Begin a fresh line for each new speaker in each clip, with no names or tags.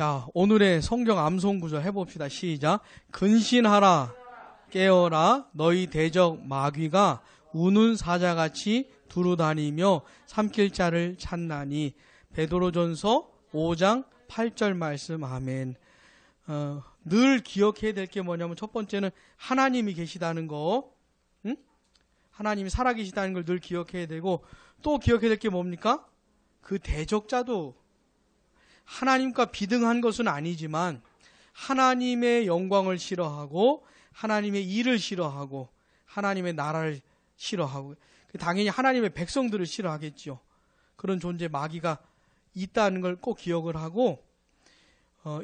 자, 오늘의 성경 암송 구절 해봅시다. 시작. 근신하라, 깨어라, 너희 대적 마귀가 우는 사자같이 두루다니며 삼킬 자를 찾나니. 베드로전서 5장 8절 말씀. 아멘. 늘 기억해야 될 게 뭐냐면 첫 번째는 하나님이 계시다는 거, 응? 하나님이 살아계시다는 걸 늘 기억해야 되고, 또 기억해야 될 게 뭡니까? 그 대적자도 하나님과 비등한 것은 아니지만 하나님의 영광을 싫어하고 하나님의 일을 싫어하고 하나님의 나라를 싫어하고 당연히 하나님의 백성들을 싫어하겠죠. 그런 존재 마귀가 있다는 걸 꼭 기억을 하고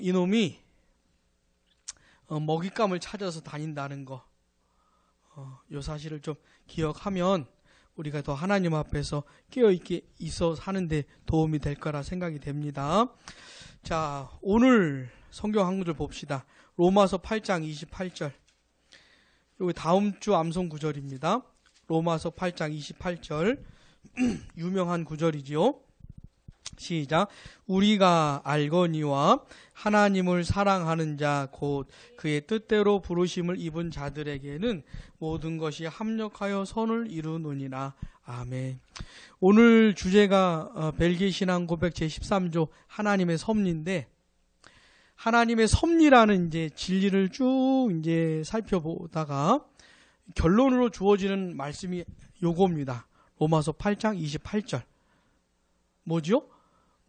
이놈이 먹잇감을 찾아서 다닌다는 거, 이 사실을 좀 기억하면 우리가 더 하나님 앞에서 깨어있게 있어 사는데 도움이 될 거라 생각이 됩니다. 자, 오늘 성경 한 구절 봅시다. 로마서 8장 28절. 여기 다음 주 암송 구절입니다. 로마서 8장 28절. 유명한 구절이지요. 시작. 우리가 알거니와 하나님을 사랑하는 자 곧 그의 뜻대로 부르심을 입은 자들에게는 모든 것이 합력하여 선을 이루느니라. 아멘. 오늘 주제가 벨기에 신앙 고백 제13조 하나님의 섭리인데, 하나님의 섭리라는 이제 진리를 쭉 이제 살펴보다가 결론으로 주어지는 말씀이 요겁니다. 로마서 8장 28절. 뭐죠?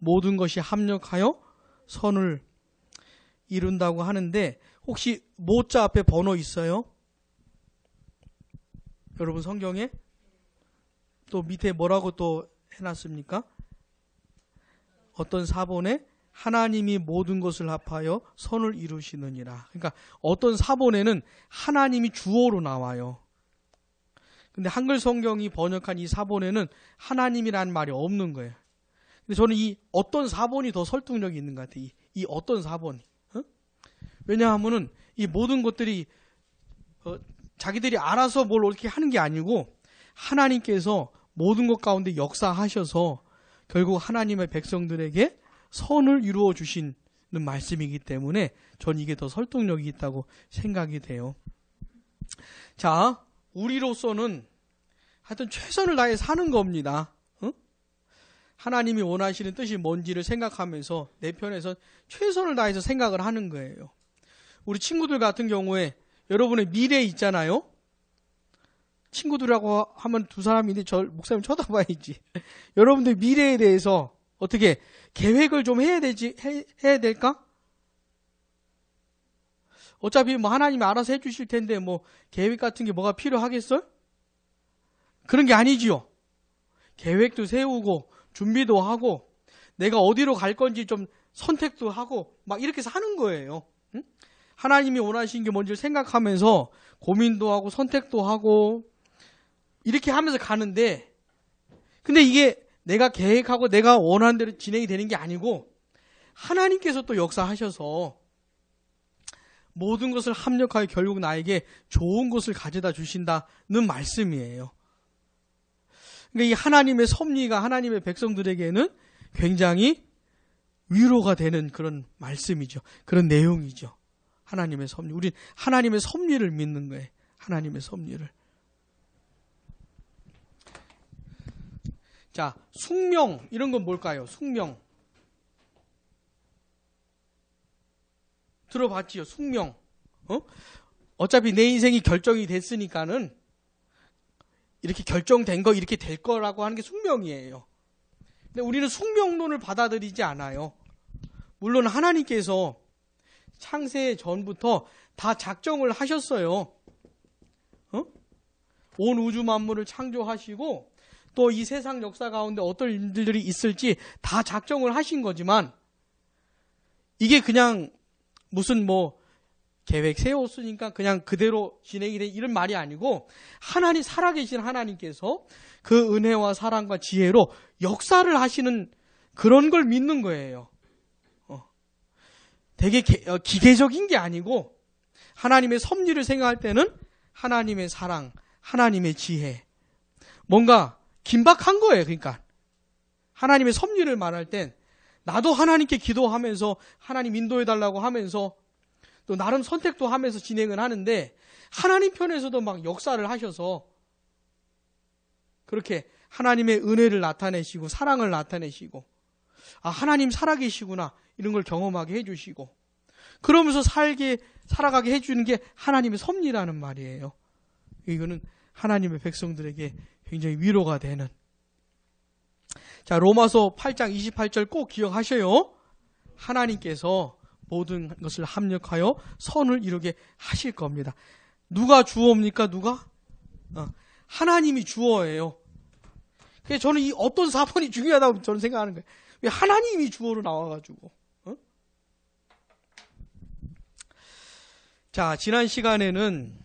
모든 것이 합력하여 선을 이룬다고 하는데, 혹시 모자 앞에 번호 있어요? 여러분 성경에? 또 밑에 뭐라고 또 해놨습니까? 어떤 사본에 하나님이 모든 것을 합하여 선을 이루시느니라. 그러니까 어떤 사본에는 하나님이 주어로 나와요. 근데 한글 성경이 번역한 이 사본에는 하나님이라는 말이 없는 거예요. 근데 저는 이 어떤 사본이 더 설득력이 있는 것 같아요. 이 어떤 사본이. 왜냐하면은 이 모든 것들이 자기들이 알아서 뭘 이렇게 하는 게 아니고 하나님께서 모든 것 가운데 역사하셔서 결국 하나님의 백성들에게 선을 이루어 주시는 말씀이기 때문에 전 이게 더 설득력이 있다고 생각이 돼요. 자, 우리로서는 하여튼 최선을 다해 사는 겁니다. 하나님이 원하시는 뜻이 뭔지를 생각하면서 내 편에서 최선을 다해서 생각을 하는 거예요. 우리 친구들 같은 경우에 여러분의 미래 있잖아요. 친구들하고 하면 두 사람인데 저 목사님 쳐다봐야지. 여러분들 미래에 대해서 어떻게 계획을 좀 해야 될까? 어차피 뭐 하나님이 알아서 해주실 텐데 뭐 계획 같은 게 뭐가 필요하겠어요? 그런 게 아니지요. 계획도 세우고 준비도 하고 내가 어디로 갈 건지 좀 선택도 하고 막 이렇게 사는 거예요. 응? 하나님이 원하시는 게 뭔지를 생각하면서 고민도 하고 선택도 하고 이렇게 하면서 가는데, 근데 이게 내가 계획하고 내가 원하는 대로 진행이 되는 게 아니고 하나님께서 또 역사하셔서 모든 것을 합력하여 결국 나에게 좋은 것을 가져다 주신다는 말씀이에요. 그러니까 이 하나님의 섭리가 하나님의 백성들에게는 굉장히 위로가 되는 그런 말씀이죠. 그런 내용이죠. 하나님의 섭리. 우린 하나님의 섭리를 믿는 거예요. 하나님의 섭리를. 자, 숙명. 이런 건 뭘까요? 숙명. 들어봤지요? 숙명. 어차피 내 인생이 결정이 됐으니까는 이렇게 결정된 거 이렇게 될 거라고 하는 게 숙명이에요. 근데 우리는 숙명론을 받아들이지 않아요. 물론 하나님께서 창세 전부터 다 작정을 하셨어요. 온 우주 만물을 창조하시고 또 이 세상 역사 가운데 어떤 일들이 있을지 다 작정을 하신 거지만 이게 그냥 무슨 뭐 계획 세웠으니까 그냥 그대로 진행이 돼 이런 말이 아니고 하나님 살아계신 하나님께서 그 은혜와 사랑과 지혜로 역사를 하시는 그런 걸 믿는 거예요. 되게 기계적인 게 아니고 하나님의 섭리를 생각할 때는 하나님의 사랑, 하나님의 지혜, 뭔가 긴박한 거예요. 그러니까 하나님의 섭리를 말할 땐 나도 하나님께 기도하면서 하나님 인도해달라고 하면서 또 나름 선택도 하면서 진행을 하는데 하나님 편에서도 막 역사를 하셔서 그렇게 하나님의 은혜를 나타내시고 사랑을 나타내시고 아 하나님 살아계시구나 이런 걸 경험하게 해주시고 그러면서 살아가게 해주는 게 하나님의 섭리라는 말이에요. 이거는 하나님의 백성들에게 굉장히 위로가 되는. 자, 로마서 8장 28절 꼭 기억하셔요. 하나님께서 모든 것을 합력하여 선을 이루게 하실 겁니다. 누가 주어입니까? 누가? 하나님이 주어예요. 그래서 저는 이 어떤 사본이 중요하다고 저는 생각하는 거예요. 왜 하나님이 주어로 나와가지고. 자, 지난 시간에는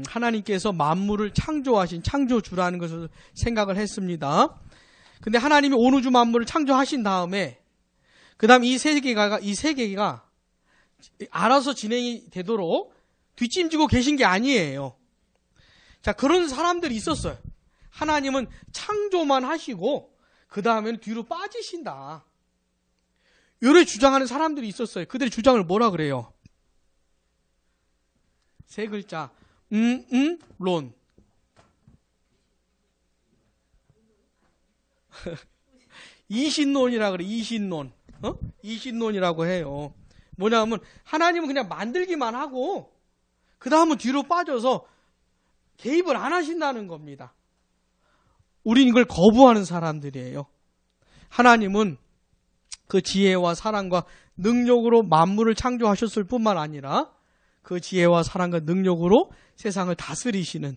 하나님께서 만물을 창조하신 창조주라는 것을 생각을 했습니다. 근데 하나님이 온 우주 만물을 창조하신 다음에 그 다음 이 세계가 알아서 진행이 되도록 뒷짐지고 계신 게 아니에요. 자, 그런 사람들이 있었어요. 하나님은 창조만 하시고 그 다음에는 뒤로 빠지신다. 이렇게 주장하는 사람들이 있었어요. 그들의 주장을 뭐라 그래요? 세 글자. 론. 이신론이라 그래. 이신론. 이신론이라고 해요. 뭐냐면 하나님은 그냥 만들기만 하고 그 다음은 뒤로 빠져서 개입을 안 하신다는 겁니다. 우린 이걸 거부하는 사람들이에요. 하나님은 그 지혜와 사랑과 능력으로 만물을 창조하셨을 뿐만 아니라 그 지혜와 사랑과 능력으로 세상을 다스리시는,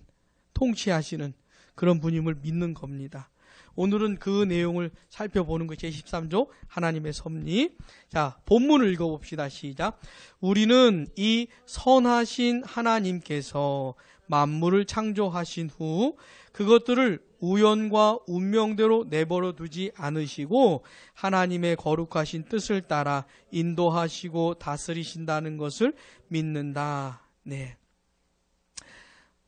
통치하시는 그런 분임을 믿는 겁니다. 오늘은 그 내용을 살펴보는 것이 제13조 하나님의 섭리. 자, 본문을 읽어봅시다. 시작. 우리는 이 선하신 하나님께서 만물을 창조하신 후 그것들을 우연과 운명대로 내버려 두지 않으시고 하나님의 거룩하신 뜻을 따라 인도하시고 다스리신다는 것을 믿는다. 네.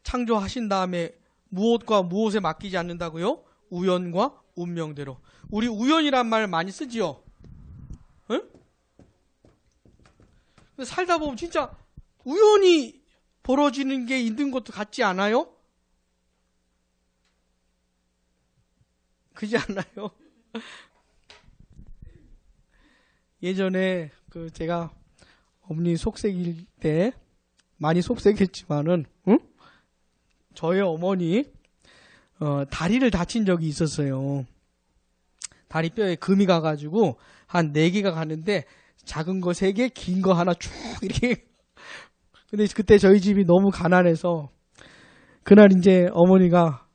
창조하신 다음에 무엇과 무엇에 맡기지 않는다고요? 우연과 운명대로. 우리 우연이란 말 많이 쓰지요? 응? 근데 살다 보면 진짜 우연히 벌어지는 게 있는 것도 같지 않아요? 그지 않나요? 예전에 제가 어머니 속색일 때 많이 속색했지만은 저희 어머니 다리를 다친 적이 있었어요. 다리뼈에 금이 가가지고 한 4개가 가는데 작은 거 3개, 긴 거 하나 쭉 이렇게. 근데 그때 저희 집이 너무 가난해서 그날 이제 어머니가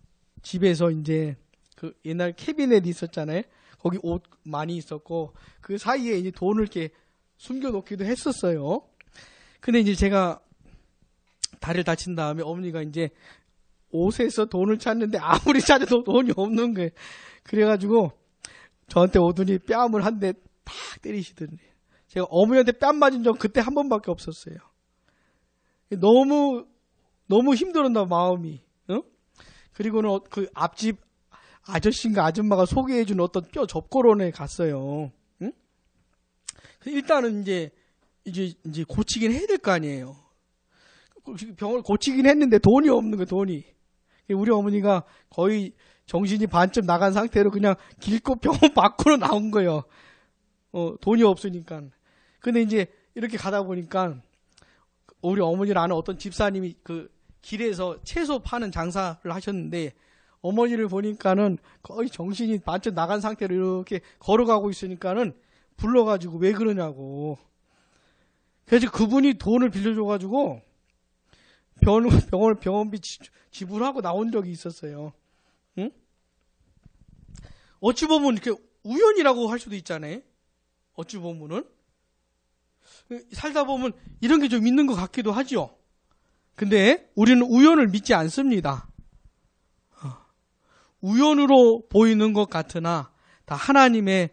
집에서 이제 그 옛날 캐비넷 있었잖아요. 거기 옷 많이 있었고 그 사이에 이제 돈을 이렇게 숨겨놓기도 했었어요. 근데 이제 제가 다리를 다친 다음에 어머니가 이제 옷에서 돈을 찾는데 아무리 찾아도 돈이 없는 거예요. 그래가지고 저한테 오더니 뺨을 한 대 탁 때리시더니 제가 어머니한테 뺨 맞은 적 그때 한 번밖에 없었어요. 너무 힘들었나 마음이. 그리고는 그 앞집 아저씨인가 아줌마가 소개해준 어떤 뼈 접고론에 갔어요. 일단은 이제 고치긴 해야 될 거 아니에요. 병을 고치긴 했는데 돈이 없는 거예요. 돈이. 우리 어머니가 거의 정신이 반쯤 나간 상태로 그냥 길고 병원 밖으로 나온 거예요. 돈이 없으니까. 근데 이제 이렇게 가다 보니까 우리 어머니를 아는 어떤 집사님이 그 길에서 채소 파는 장사를 하셨는데 어머니를 보니까는 거의 정신이 반쯤 나간 상태로 이렇게 걸어가고 있으니까는 불러가지고 왜 그러냐고. 그래서 그분이 돈을 빌려줘가지고 병원비 지불하고 나온 적이 있었어요. 응? 어찌 보면 이렇게 우연이라고 할 수도 있잖아요. 어찌 보면은. 살다 보면 이런 게 좀 있는 것 같기도 하죠. 근데 우리는 우연을 믿지 않습니다. 우연으로 보이는 것 같으나 다 하나님의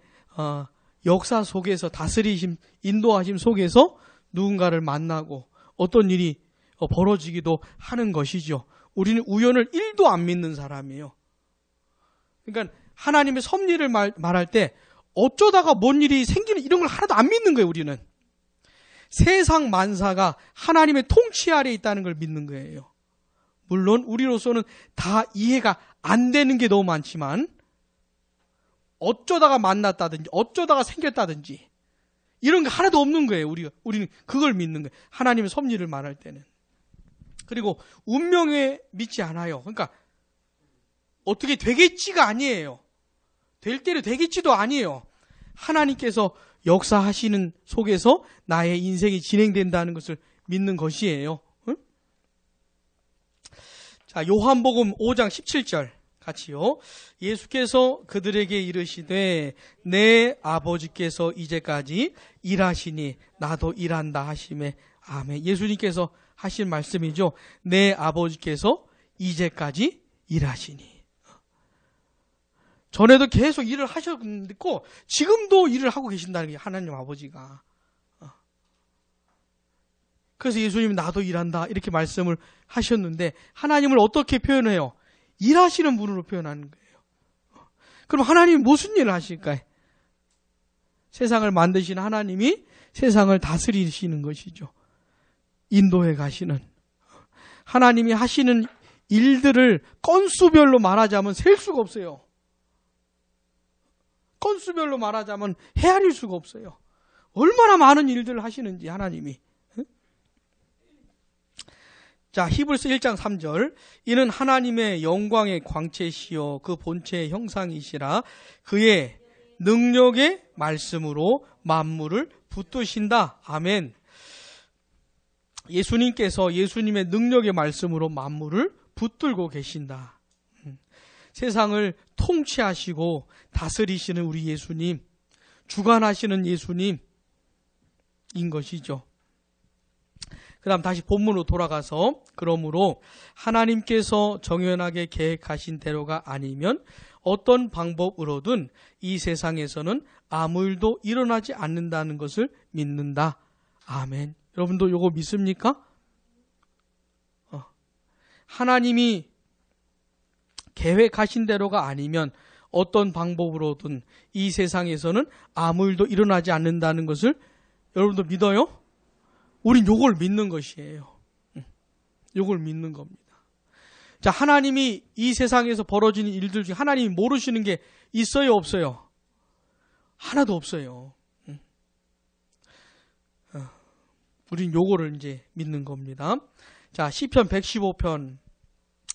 역사 속에서 다스리심, 인도하심 속에서 누군가를 만나고 어떤 일이 벌어지기도 하는 것이죠. 우리는 우연을 1도 안 믿는 사람이에요. 그러니까 하나님의 섭리를 말할 때 어쩌다가 뭔 일이 생기는 이런 걸 하나도 안 믿는 거예요, 우리는. 세상 만사가 하나님의 통치 아래에 있다는 걸 믿는 거예요. 물론 우리로서는 다 이해가 안 되는 게 너무 많지만 어쩌다가 만났다든지 어쩌다가 생겼다든지 이런 게 하나도 없는 거예요. 우리는 그걸 믿는 거예요. 하나님의 섭리를 말할 때는. 그리고 운명에 믿지 않아요. 그러니까 어떻게 되겠지가 아니에요. 될 대로 되겠지도 아니에요. 하나님께서 역사하시는 속에서 나의 인생이 진행된다는 것을 믿는 것이에요. 응? 자, 요한복음 5장 17절 같이요. 예수께서 그들에게 이르시되 내 아버지께서 이제까지 일하시니 나도 일한다 하시매. 아멘. 예수님께서 하신 말씀이죠. 내 아버지께서 이제까지 일하시니. 전에도 계속 일을 하셨고 지금도 일을 하고 계신다는 게 하나님 아버지가. 그래서 예수님이 나도 일한다 이렇게 말씀을 하셨는데 하나님을 어떻게 표현해요? 일하시는 분으로 표현하는 거예요. 그럼 하나님이 무슨 일을 하실까요? 세상을 만드신 하나님이 세상을 다스리시는 것이죠. 인도해 가시는. 하나님이 하시는 일들을 건수별로 말하자면 셀 수가 없어요. 건수별로 말하자면 헤아릴 수가 없어요. 얼마나 많은 일들을 하시는지 하나님이. 자, 히브리서 1장 3절. 이는 하나님의 영광의 광채시요 그 본체의 형상이시라 그의 능력의 말씀으로 만물을 붙드신다. 아멘. 예수님께서 예수님의 능력의 말씀으로 만물을 붙들고 계신다. 세상을 통치하시고 다스리시는 우리 예수님, 주관하시는 예수님인 것이죠. 그 다음 다시 본문으로 돌아가서 그러므로 하나님께서 정연하게 계획하신 대로가 아니면 어떤 방법으로든 이 세상에서는 아무 일도 일어나지 않는다는 것을 믿는다. 아멘. 여러분도 요거 믿습니까? 하나님이 계획하신 대로가 아니면 어떤 방법으로든 이 세상에서는 아무 일도 일어나지 않는다는 것을 여러분도 믿어요? 우린 요걸 믿는 것이에요. 요걸 믿는 겁니다. 자, 하나님이 이 세상에서 벌어지는 일들 중에 하나님이 모르시는 게 있어요, 없어요? 하나도 없어요. 우린 요거를 이제 믿는 겁니다. 자, 시편 115편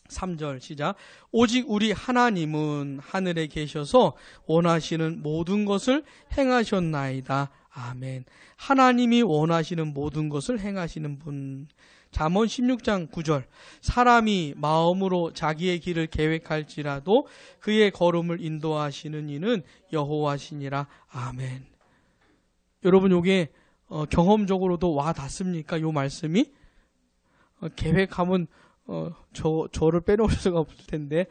3절 시작. 오직 우리 하나님은 하늘에 계셔서 원하시는 모든 것을 행하셨나이다. 아멘. 하나님이 원하시는 모든 것을 행하시는 분. 잠언 16장 9절. 사람이 마음으로 자기의 길을 계획할지라도 그의 걸음을 인도하시는 이는 여호와시니라. 아멘. 여러분 요게 경험적으로도 와 닿습니까? 요 말씀이? 계획하면 저를 빼놓을 수가 없을 텐데.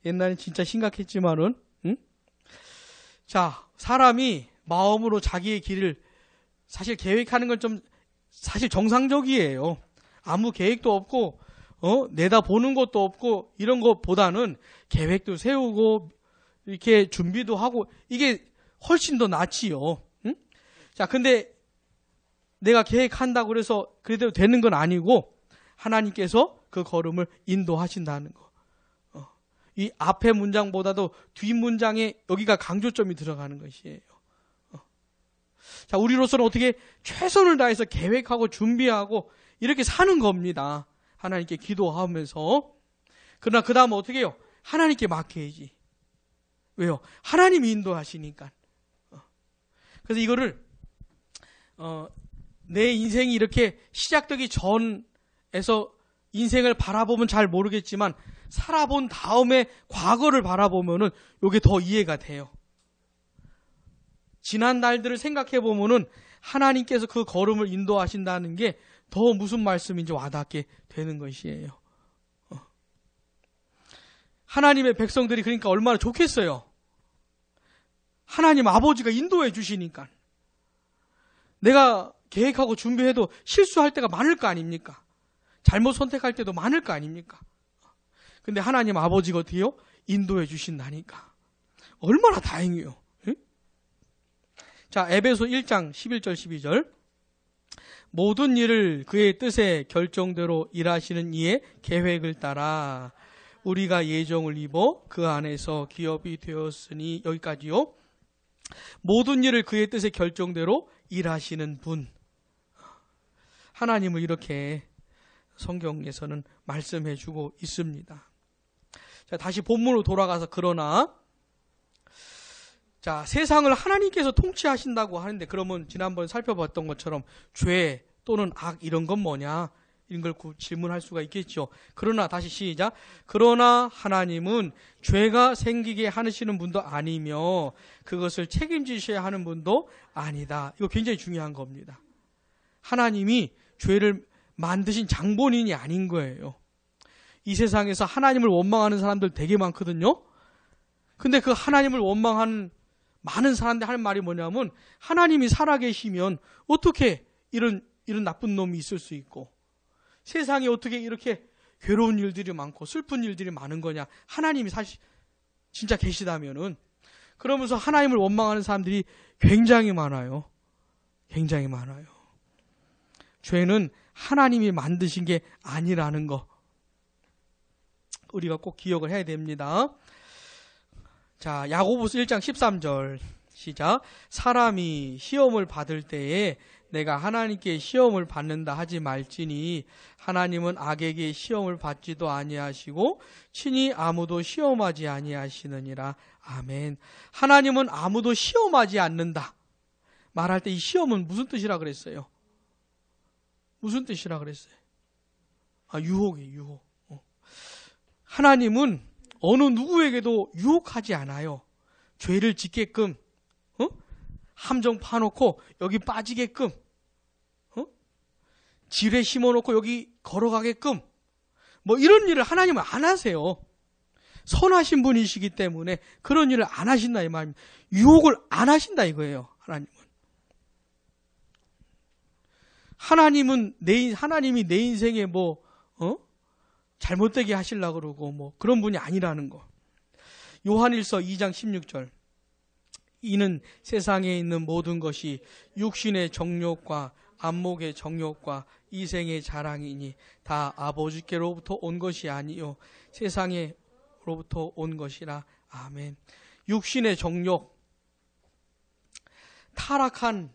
옛날엔 진짜 심각했지만은. 자, 사람이 마음으로 자기의 길을 사실 계획하는 건 좀 사실 정상적이에요. 아무 계획도 없고 내다보는 것도 없고 이런 것보다는 계획도 세우고 이렇게 준비도 하고 이게 훨씬 더 낫지요. 자, 근데 내가 계획한다고 그래서 그래도 되는 건 아니고 하나님께서 그 걸음을 인도하신다는 거. 이 앞에 문장보다도 뒷 문장에 여기가 강조점이 들어가는 것이에요. 자, 우리로서는 어떻게 최선을 다해서 계획하고 준비하고 이렇게 사는 겁니다. 하나님께 기도하면서. 그러나 그 다음은 어떻게 해요? 하나님께 맡겨야지. 왜요? 하나님이 인도하시니까. 그래서 이거를 내 인생이 이렇게 시작되기 전에서 인생을 바라보면 잘 모르겠지만 살아본 다음에 과거를 바라보면은 이게 더 이해가 돼요. 지난 날들을 생각해 보면은 하나님께서 그 걸음을 인도하신다는 게 더 무슨 말씀인지 와닿게 되는 것이에요. 하나님의 백성들이 그러니까 얼마나 좋겠어요. 하나님 아버지가 인도해 주시니까. 내가 계획하고 준비해도 실수할 때가 많을 거 아닙니까? 잘못 선택할 때도 많을 거 아닙니까? 근데 하나님 아버지가 어떻게 해요? 인도해 주신다니까. 얼마나 다행이에요. 응? 자, 에베소 1장 11절 12절. 모든 일을 그의 뜻의 결정대로 일하시는 이의 계획을 따라 우리가 예정을 입어 그 안에서 기업이 되었으니, 여기까지요. 모든 일을 그의 뜻의 결정대로 일하시는 분, 하나님을 이렇게 성경에서는 말씀해 주고 있습니다. 자, 다시 본문으로 돌아가서, 그러나 자, 세상을 하나님께서 통치하신다고 하는데, 그러면 지난번 살펴봤던 것처럼 죄 또는 악 이런 건 뭐냐, 이런 걸 질문할 수가 있겠죠. 그러나, 다시 시작. 그러나 하나님은 죄가 생기게 하시는 분도 아니며 그것을 책임지셔야 하는 분도 아니다. 이거 굉장히 중요한 겁니다. 하나님이 죄를 만드신 장본인이 아닌 거예요. 이 세상에서 하나님을 원망하는 사람들 되게 많거든요. 근데 그 하나님을 원망하는 많은 사람들 하는 말이 뭐냐면, 하나님이 살아계시면 어떻게 이런 나쁜 놈이 있을 수 있고, 세상에 어떻게 이렇게 괴로운 일들이 많고 슬픈 일들이 많은 거냐, 하나님이 사실 진짜 계시다면은. 그러면서 하나님을 원망하는 사람들이 굉장히 많아요. 굉장히 많아요. 죄는 하나님이 만드신 게 아니라는 거, 우리가 꼭 기억을 해야 됩니다. 자, 야고보서 1장 13절 시작. 사람이 시험을 받을 때에 내가 하나님께 시험을 받는다 하지 말지니 하나님은 악에게 시험을 받지도 아니하시고 친히 아무도 시험하지 아니하시느니라. 아멘. 하나님은 아무도 시험하지 않는다 말할 때, 이 시험은 무슨 뜻이라 그랬어요? 무슨 뜻이라 그랬어요? 유혹이에요, 유혹. 하나님은 어느 누구에게도 유혹하지 않아요. 죄를 짓게끔, 함정 파놓고 여기 빠지게끔, 지뢰 심어놓고 여기 걸어가게끔, 뭐 이런 일을 하나님은 안 하세요. 선하신 분이시기 때문에 그런 일을 안 하신다 이 말입니다. 유혹을 안 하신다 이거예요. 하나님이 내 인생에 잘못되게 하시려고 그러고 그런 분이 아니라는 거. 요한일서 2장 16절. 이는 세상에 있는 모든 것이 육신의 정욕과 안목의 정욕과 이생의 자랑이니 다 아버지께로부터 온 것이 아니요 세상에로부터 온 것이라. 아멘. 육신의 정욕, 타락한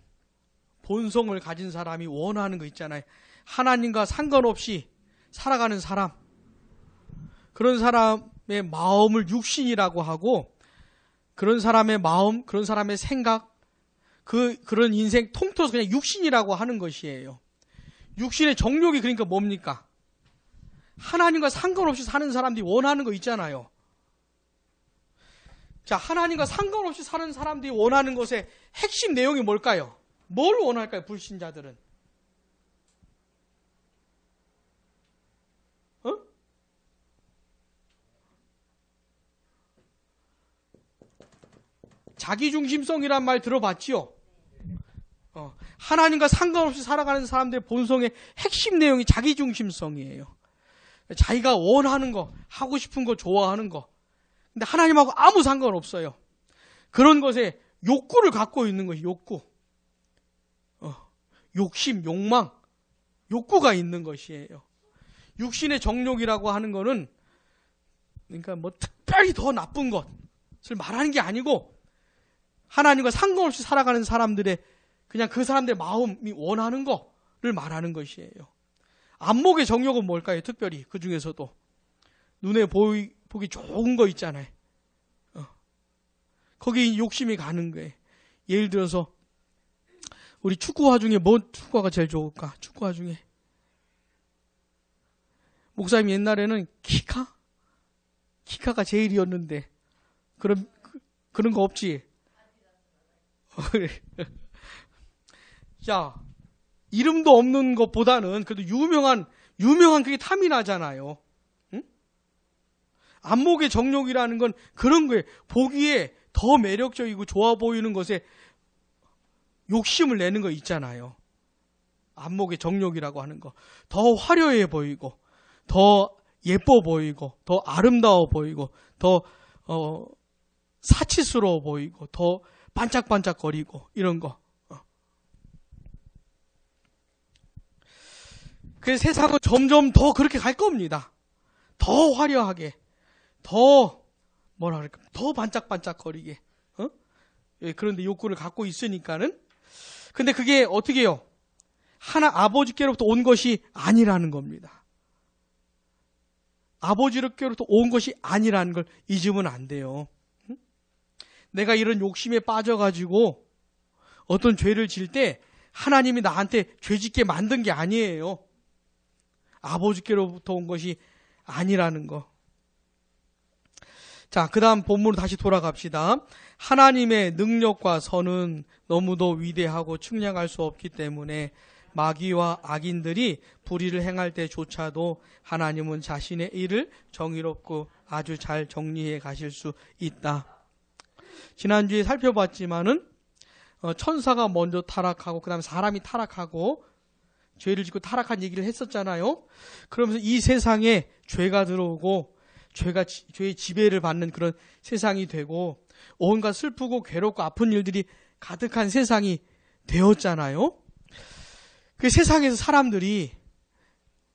본성을 가진 사람이 원하는 거 있잖아요. 하나님과 상관없이 살아가는 사람, 그런 사람의 마음을 육신이라고 하고, 그런 사람의 마음, 그런 사람의 생각, 그런 인생 통틀어서 그냥 육신이라고 하는 것이에요. 육신의 정욕이 그러니까 뭡니까? 하나님과 상관없이 사는 사람들이 원하는 거 있잖아요. 자, 하나님과 상관없이 사는 사람들이 원하는 것의 핵심 내용이 뭘까요? 뭘 원할까요, 불신자들은? 자기중심성이란 말 들어봤지요? 하나님과 상관없이 살아가는 사람들의 본성의 핵심 내용이 자기중심성이에요. 자기가 원하는 거, 하고 싶은 거, 좋아하는 거. 근데 하나님하고 아무 상관없어요. 그런 것에 욕구를 갖고 있는 것이 욕구. 욕심, 욕망, 욕구가 있는 것이에요. 육신의 정욕이라고 하는 거는, 그러니까 특별히 더 나쁜 것을 말하는 게 아니고, 하나님과 상관없이 살아가는 사람들의 그냥 그 사람들의 마음이 원하는 거를 말하는 것이에요. 안목의 정욕은 뭘까요? 특별히 그 중에서도 눈에 보기 좋은 거 있잖아요. 거기 욕심이 가는 거예요. 예를 들어서 우리 축구화 중에 뭔 축구화가 제일 좋을까? 축구화 중에 목사님 옛날에는 키카가 제일이었는데 그런 거 없지? 자, 이름도 없는 것보다는 그래도 유명한 그게 탐이 나잖아요. 응? 안목의 정욕이라는 건 그런 거예요. 보기에 더 매력적이고 좋아 보이는 것에 욕심을 내는 거 있잖아요. 안목의 정욕이라고 하는 거. 더 화려해 보이고, 더 예뻐 보이고, 더 아름다워 보이고, 더 사치스러워 보이고, 더 반짝반짝거리고 이런 거. 그 세상은 점점 더 그렇게 갈 겁니다. 더 화려하게, 더 뭐라 그럴까, 더 반짝반짝거리게. 그런데 욕구를 갖고 있으니까는. 근데 그게 어떻게 해요? 하나 아버지께로부터 온 것이 아니라는 겁니다. 아버지께로부터 온 것이 아니라는 걸 잊으면 안 돼요. 내가 이런 욕심에 빠져가지고 어떤 죄를 질 때 하나님이 나한테 죄 짓게 만든 게 아니에요. 아버지께로부터 온 것이 아니라는 거. 자, 그 다음 본문으로 다시 돌아갑시다. 하나님의 능력과 선은 너무도 위대하고 측량할 수 없기 때문에 마귀와 악인들이 불의를 행할 때조차도 하나님은 자신의 일을 정의롭고 아주 잘 정리해 가실 수 있다. 지난주에 살펴봤지만은 천사가 먼저 타락하고 그 다음에 사람이 타락하고 죄를 짓고 타락한 얘기를 했었잖아요. 그러면서 이 세상에 죄가 들어오고 죄의 지배를 받는 그런 세상이 되고 온갖 슬프고 괴롭고 아픈 일들이 가득한 세상이 되었잖아요. 그 세상에서 사람들이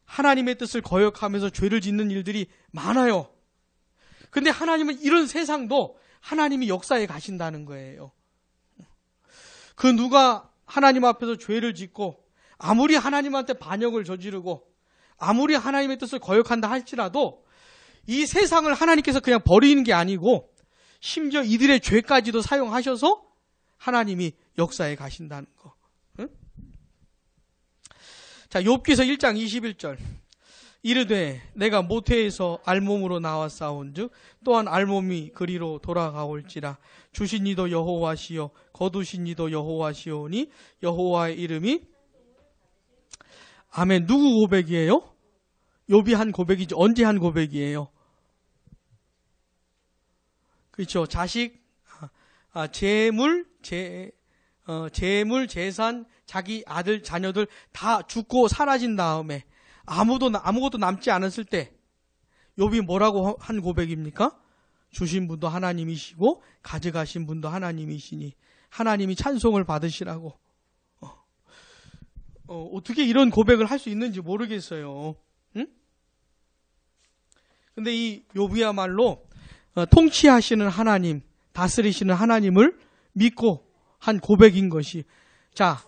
하나님의 뜻을 거역하면서 죄를 짓는 일들이 많아요. 근데 하나님은 이런 세상도 하나님이 역사에 가신다는 거예요. 그 누가 하나님 앞에서 죄를 짓고 아무리 하나님한테 반역을 저지르고 아무리 하나님의 뜻을 거역한다 할지라도 이 세상을 하나님께서 그냥 버리는 게 아니고 심지어 이들의 죄까지도 사용하셔서 하나님이 역사에 가신다는 거. 응? 자, 욥기서 1장 21절. 이르되 내가 모태에서 알몸으로 나와 싸운즉 또한 알몸이 그리로 돌아가올지라. 주신 이도 여호와시요 거두신 이도 여호와시오니 여호와의 이름이. 아멘. 누구 고백이에요? 욥이 한 고백이죠. 언제 한 고백이에요? 그렇죠. 자식, 재물, 재산, 자기 아들, 자녀들 다 죽고 사라진 다음에 아무것도 남지 않았을 때 욥이 뭐라고 한 고백입니까? 주신 분도 하나님이시고 가져가신 분도 하나님이시니 하나님이 찬송을 받으시라고. 어떻게 이런 고백을 할 수 있는지 모르겠어요. 응? 근데 이 욥이야말로 통치하시는 하나님, 다스리시는 하나님을 믿고 한 고백인 것이. 자,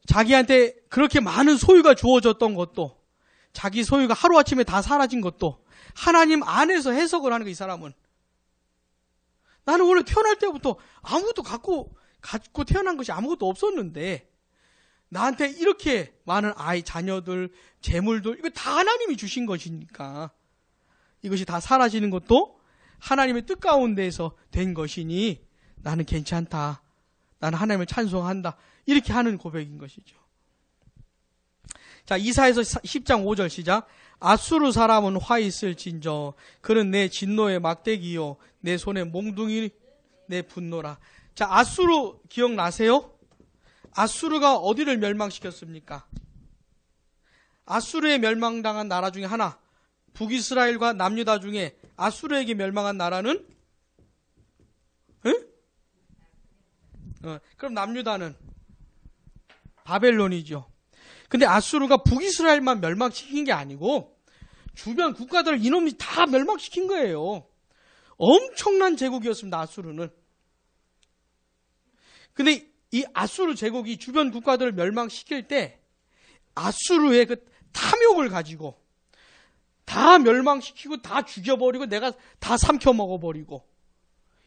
자기한테 그렇게 많은 소유가 주어졌던 것도, 자기 소유가 하루아침에 다 사라진 것도 하나님 안에서 해석을 하는 거. 이 사람은 나는 원래 태어날 때부터 아무것도 갖고 태어난 것이 아무것도 없었는데 나한테 이렇게 많은 아이, 자녀들, 재물들, 이거 다 하나님이 주신 것이니까 이것이 다 사라지는 것도 하나님의 뜻 가운데에서 된 것이니 나는 괜찮다. 나는 하나님을 찬송한다. 이렇게 하는 고백인 것이죠. 자, 이사야서 10장 5절 시작. 아수르 사람은 화 있을진저 그는 내 진노의 막대기요 내 손에 몽둥이 내 분노라. 자, 아수르 기억나세요? 아수르가 어디를 멸망시켰습니까? 아수르에 멸망당한 나라 중에 하나, 북이스라엘과 남유다 중에 아수르에게 멸망한 나라는? 응? 그럼 남유다는? 바벨론이죠. 근데 아수르가 북이스라엘만 멸망시킨 게 아니고 주변 국가들을 이놈이 다 멸망시킨 거예요. 엄청난 제국이었습니다, 아수르는. 근데 이 아수르 제국이 주변 국가들을 멸망시킬 때 아수르의 그 탐욕을 가지고 다 멸망시키고 다 죽여버리고 내가 다 삼켜 먹어버리고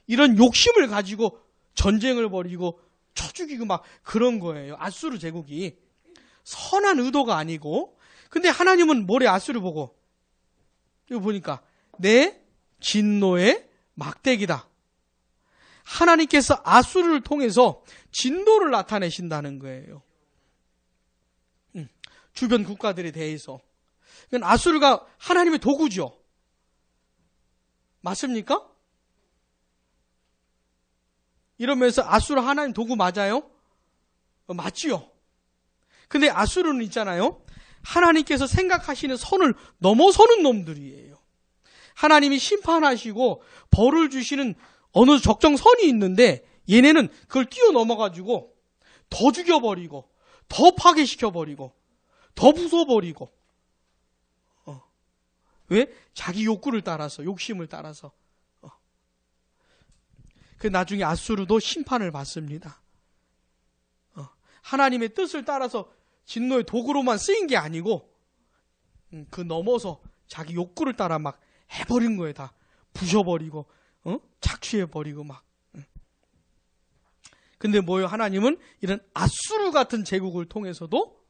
이런 욕심을 가지고 전쟁을 벌이고 쳐 죽이고 막 그런 거예요. 아수르 제국이. 선한 의도가 아니고. 근데 하나님은 뭐래? 아수르 보고. 이거 보니까 내 진노의 막대기다. 하나님께서 아수르를 통해서 진노를 나타내신다는 거예요. 주변 국가들에 대해서. 그러니까 아수르가 하나님의 도구죠. 맞습니까? 이러면서 아수르 하나님 도구 맞아요? 맞지요. 근데 아수르는 있잖아요. 하나님께서 생각하시는 선을 넘어서는 놈들이에요. 하나님이 심판하시고 벌을 주시는 어느 적정선이 있는데 얘네는 그걸 뛰어넘어가지고 더 죽여버리고 더 파괴시켜버리고 더 부숴버리고 왜? 자기 욕구를 따라서, 욕심을 따라서. 그 나중에 아수르도 심판을 받습니다. 하나님의 뜻을 따라서 진노의 도구로만 쓰인 게 아니고 그 넘어서 자기 욕구를 따라 막 해버린 거예요. 다 부셔버리고 착취해버리고 막. 근데 뭐예요? 하나님은 이런 아수르 같은 제국을 통해서도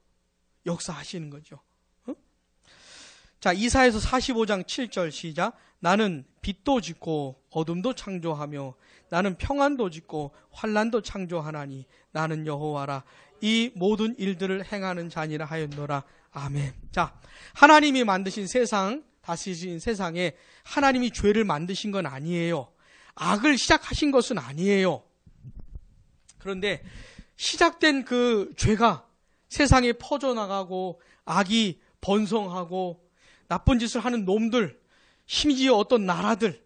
역사하시는 거죠. 자, 이사야서 45장 7절 시작. 나는 빛도 짓고 어둠도 창조하며 나는 평안도 짓고 환난도 창조하나니 나는 여호와라. 이 모든 일들을 행하는 자니라 하였노라. 아멘. 자, 하나님이 만드신 세상, 다스리신 세상에 하나님이 죄를 만드신 건 아니에요. 악을 시작하신 것은 아니에요. 그런데 시작된 그 죄가 세상에 퍼져나가고 악이 번성하고 나쁜 짓을 하는 놈들, 심지어 어떤 나라들,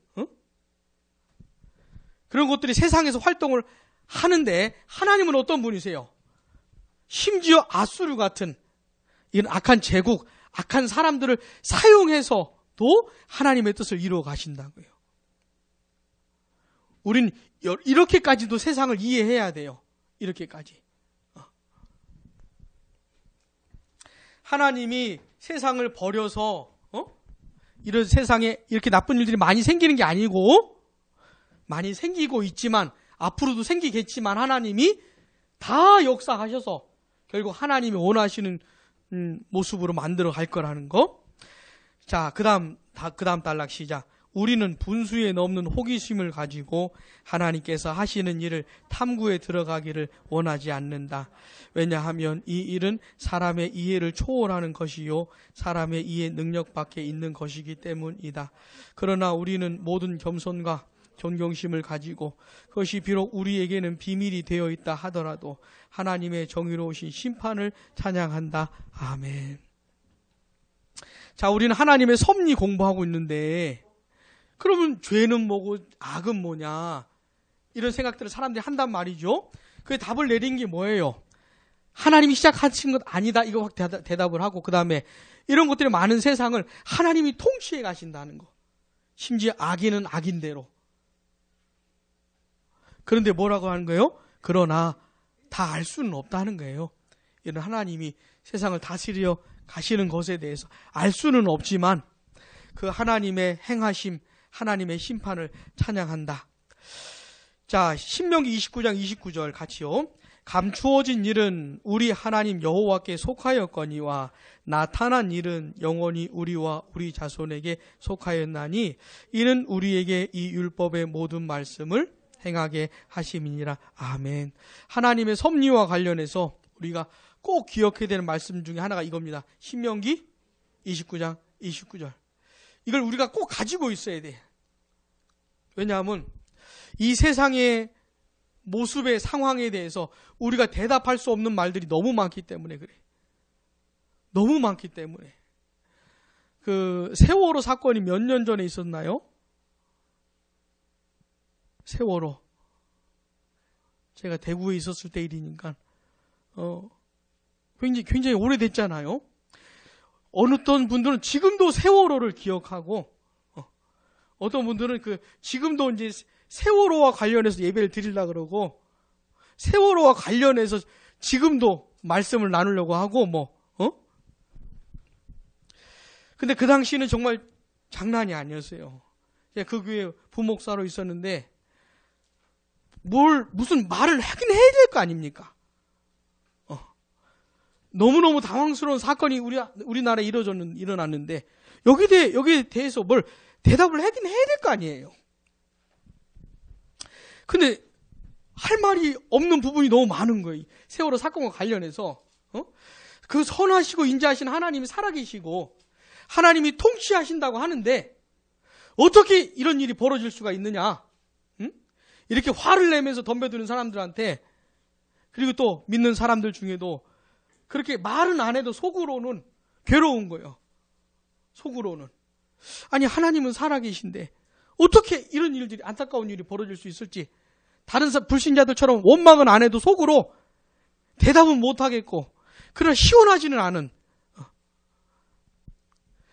그런 것들이 세상에서 활동을 하는데 하나님은 어떤 분이세요? 심지어 아수르 같은 이런 악한 제국, 악한 사람들을 사용해서도 하나님의 뜻을 이루어 가신다고요. 우린 이렇게까지도 세상을 이해해야 돼요. 이렇게까지. 하나님이 세상을 버려서 이런 세상에 이렇게 나쁜 일들이 많이 생기는 게 아니고 많이 생기고 있지만 앞으로도 생기겠지만 하나님이 다 역사하셔서 결국 하나님이 원하시는 모습으로 만들어 갈 거라는 거. 자, 그 다음 단락 시작. 우리는 분수에 넘는 호기심을 가지고 하나님께서 하시는 일을 탐구에 들어가기를 원하지 않는다. 왜냐하면 이 일은 사람의 이해를 초월하는 것이요 사람의 이해 능력 밖에 있는 것이기 때문이다. 그러나 우리는 모든 겸손과 존경심을 가지고 그것이 비록 우리에게는 비밀이 되어 있다 하더라도 하나님의 정의로우신 심판을 찬양한다. 아멘. 자, 우리는 하나님의 섭리 공부하고 있는데 그러면 죄는 뭐고 악은 뭐냐 이런 생각들을 사람들이 한단 말이죠. 그 답을 내린 게 뭐예요? 하나님이 시작하신 것 아니다 이거 확 대답을 하고 그 다음에 이런 것들이 많은 세상을 하나님이 통치해 가신다는 거. 심지어 악인은 악인대로. 그런데 뭐라고 하는 거예요? 그러나 다 알 수는 없다는 거예요. 이런 하나님이 세상을 다스려 가시는 것에 대해서 알 수는 없지만 그 하나님의 행하심 하나님의 심판을 찬양한다. 자, 신명기 29장 29절 같이요. 감추어진 일은 우리 하나님 여호와께 속하였거니와 나타난 일은 영원히 우리와 우리 자손에게 속하였나니 이는 우리에게 이 율법의 모든 말씀을 행하게 하심이니라. 아멘. 하나님의 섭리와 관련해서 우리가 꼭 기억해야 되는 말씀 중에 하나가 이겁니다. 신명기 29장 29절. 이걸 우리가 꼭 가지고 있어야 돼. 왜냐하면 이 세상의 모습의 상황에 대해서 우리가 대답할 수 없는 말들이 너무 많기 때문에 그래. 너무 많기 때문에. 그 세월호 사건이 몇 년 전에 있었나요? 세월호. 제가 대구에 있었을 때 일이니까 굉장히 오래됐잖아요. 어떤 분들은 지금도 세월호를 기억하고 어떤 분들은 지금도 이제 세월호와 관련해서 예배를 드리려고 그러고 세월호와 관련해서 지금도 말씀을 나누려고 하고 근데 그 당시는 정말 장난이 아니었어요. 제가 그 교회 부목사로 있었는데 무슨 말을 하긴 해야 될 거 아닙니까? 너무너무 당황스러운 사건이 우리나라에 일어났는데 여기에 대해서 뭘 대답을 하긴 해야 될 거 아니에요. 근데 할 말이 없는 부분이 너무 많은 거예요. 세월호 사건과 관련해서 그 선하시고 인자하신 하나님이 살아계시고 하나님이 통치하신다고 하는데 어떻게 이런 일이 벌어질 수가 있느냐? 이렇게 화를 내면서 덤벼드는 사람들한테 그리고 또 믿는 사람들 중에도 그렇게 말은 안 해도 속으로는 괴로운 거예요. 속으로는. 아니 하나님은 살아계신데 어떻게 이런 일들이 안타까운 일이 벌어질 수 있을지 다른 불신자들처럼 원망은 안 해도 속으로 대답은 못 하겠고, 그러나 시원하지는 않은